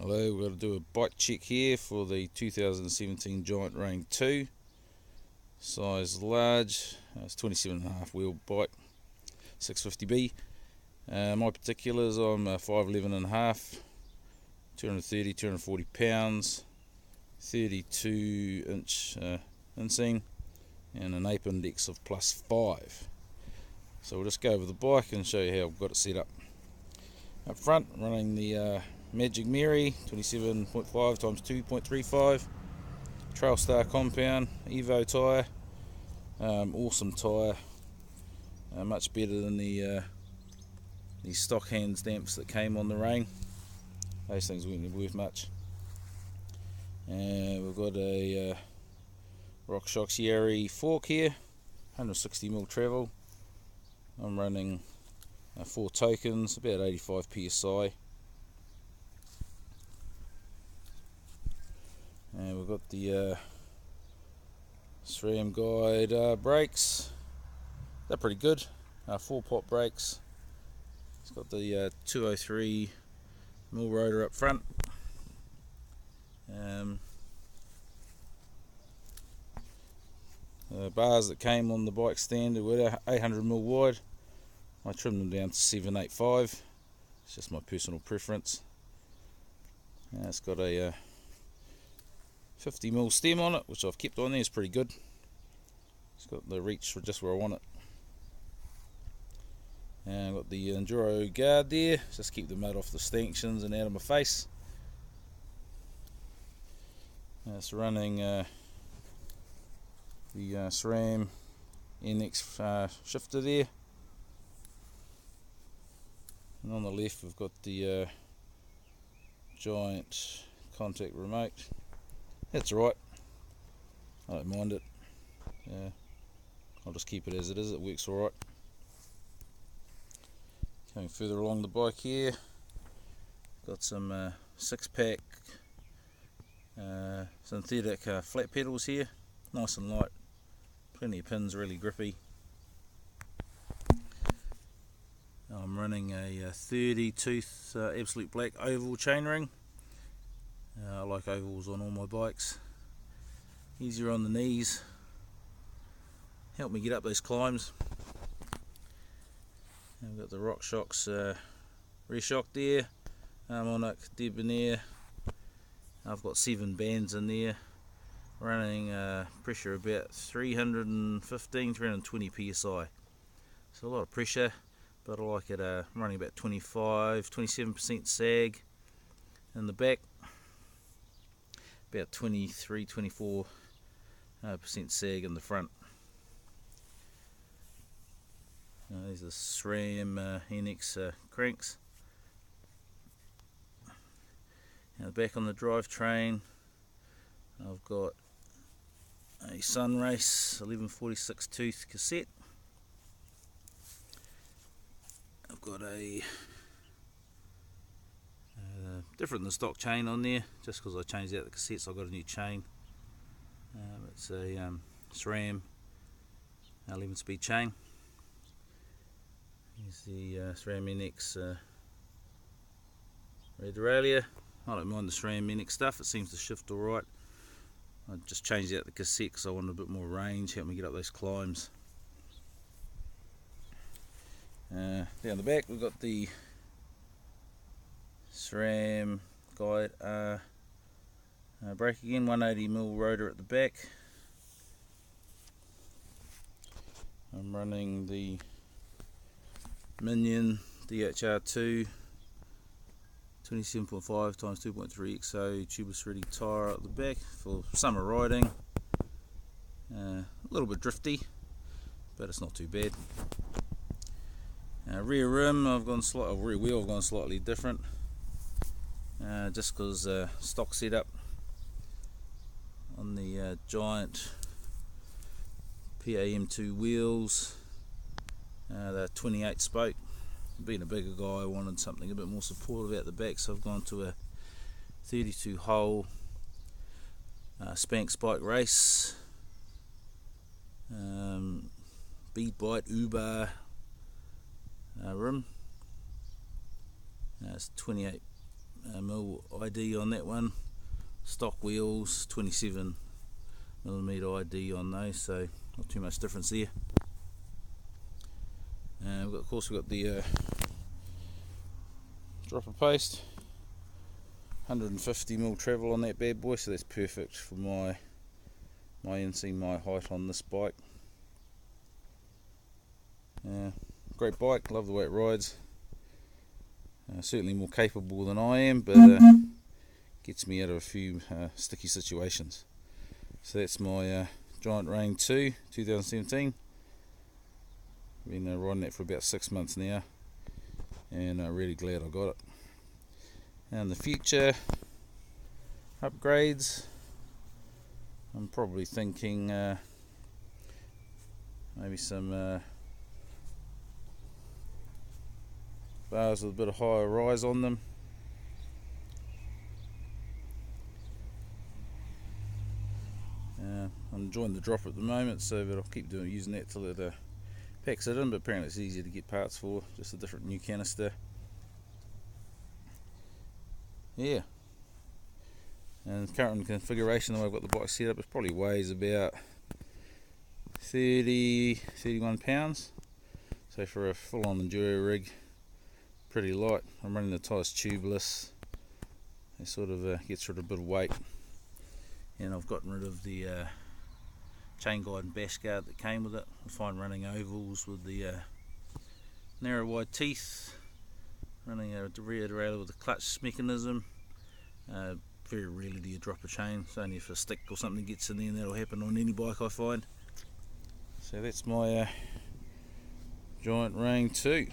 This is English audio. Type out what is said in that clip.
Hello, we've got to do a bike check here for the 2017 Giant Rain 2. Size large, it's 27.5 wheel bike, 650B. My particulars, I'm 5'11.5", 230, 240 pounds, 32 inch inseam, and an ape index of +5. So we'll just go over the bike and show you how I've got it set up. Up front, running the Magic Mary 27.5 times 2.35 Trailstar compound Evo tyre, awesome tyre, much better than the stock hand stamps that came on the Rain. Those things weren't worth much. And we've got a RockShox Yari fork here, 160mm travel. I'm running 4 tokens, about 85 psi. And we've got the SRAM guide brakes. They're pretty good. 4-pot brakes. It's got the 203mm rotor up front. The bars that came on the bike standard were 800mm wide. I trimmed them down to 785. It's just my personal preference. It's got a 50mm stem on it, which I've kept on there. It's pretty good. It's got the reach for just where I want it. And I've got the Enduro guard there, just keep the mud off the stanchions and out of my face. It's running the SRAM NX shifter there. And on the left we've got the Giant contact remote. That's right, I don't mind it. I'll just keep it as it is, it works alright. Coming further along the bike here, got some 6-pack synthetic flat pedals here, nice and light, plenty of pins, really grippy. I'm running a 30 tooth absolute black oval chainring. I like ovals on all my bikes, easier on the knees, help me get up those climbs. And we've got the RockShox rear shock there, Harmonic debonair. I've got 7 bands in there, running pressure about 315, 320 psi. So a lot of pressure, but I like it running about 27% sag in the back, about 24% sag in the front. These are SRAM NX cranks. Now back on the drivetrain, I've got a Sunrace 1146 tooth cassette. I've got a different than stock chain on there, just because I changed out the cassettes. I've got a new chain. It's a SRAM 11-speed chain. Here's the SRAM NX red derailleur. I don't mind the SRAM NX stuff, it seems to shift alright. I just changed out the cassette because I wanted a bit more range, help me get up those climbs. Down the back we've got the SRAM guide brake again, 180mm rotor at the back. I'm running the Minion DHR2 27.5 times 2.3 XO tubeless ready tyre at the back for summer riding. A little bit drifty, but it's not too bad. Rear rim I've gone rear wheel I've gone slightly different, just because stock setup on the Giant PAM2 wheels. They're 28 spoke. Being a bigger guy, I wanted something a bit more supportive out the back, so I've gone to a 32 hole Spank Spike Race Bead Bite Uber rim. It's 28 mil ID on that one. Stock wheels, 27mm ID on those, so not too much difference there. Of course we've got the dropper post, 150mm travel on that bad boy, so that's perfect for my inseam, my height on this bike. Great bike, love the way it rides. Certainly more capable than I am, but gets me out of a few sticky situations. So that's my Giant Rain 2 2017. Been riding that for about 6 months now, and really glad I got it. Now in the future upgrades, I'm probably thinking maybe some bars with a bit of higher rise on them. I'm enjoying the drop at the moment, so but I'll keep using that till it packs it in, but apparently it's easier to get parts for, just a different new canister. Yeah, and current configuration, the way I've got the bike set up, it probably weighs about 31 pounds, so for a full-on enduro rig, pretty light. I'm running the tyres tubeless. It sort of gets rid of a bit of weight, and I've gotten rid of the chain guide and bash guard that came with it. I find running ovals with the narrow wide teeth, running a rear derailleur with a clutch mechanism, very rarely do you drop a chain. It's only if a stick or something gets in there, and that'll happen on any bike I find. So that's my Giant Rain 2.